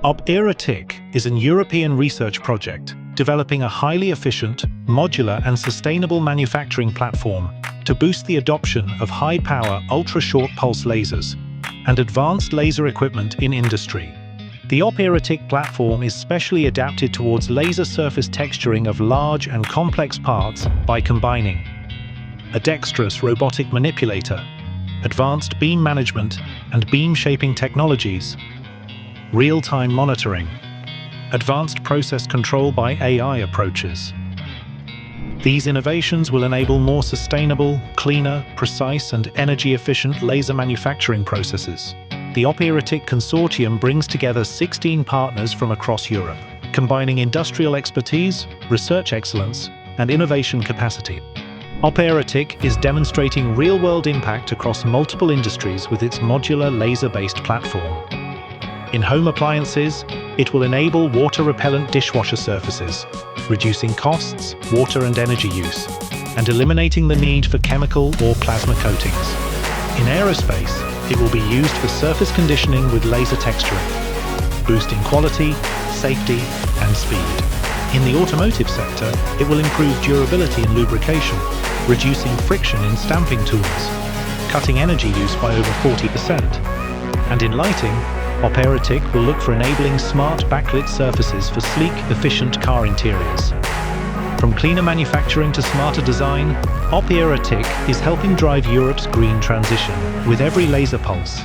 OPeraTIC is an European research project developing a highly efficient, modular and sustainable manufacturing platform to boost the adoption of high-power, ultra-short pulse lasers and advanced laser equipment in industry. The OPeraTIC platform is specially adapted towards laser surface texturing of large and complex parts by combining a dexterous robotic manipulator, advanced beam management and beam shaping technologies, real-time monitoring, advanced process control by AI approaches. These innovations will enable more sustainable, cleaner, precise and energy-efficient laser manufacturing processes. The OPeraTIC consortium brings together 16 partners from across Europe, combining industrial expertise, research excellence, and innovation capacity. OPeraTIC is demonstrating real-world impact across multiple industries with its modular laser-based platform. In home appliances, it will enable water-repellent dishwasher surfaces, reducing costs, water and energy use, and eliminating the need for chemical or plasma coatings. In aerospace, it will be used for surface conditioning with laser texturing, boosting quality, safety, and speed. In the automotive sector, it will improve durability and lubrication, reducing friction in stamping tools, cutting energy use by over 40%. And in lighting, OPeraTIC will look for enabling smart backlit surfaces for sleek, efficient car interiors. From cleaner manufacturing to smarter design, OPeraTIC is helping drive Europe's green transition with every laser pulse.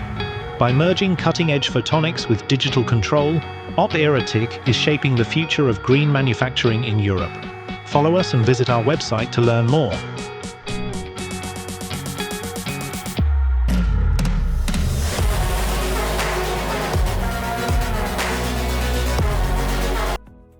By merging cutting-edge photonics with digital control, OPeraTIC is shaping the future of green manufacturing in Europe. Follow us and visit our website to learn more.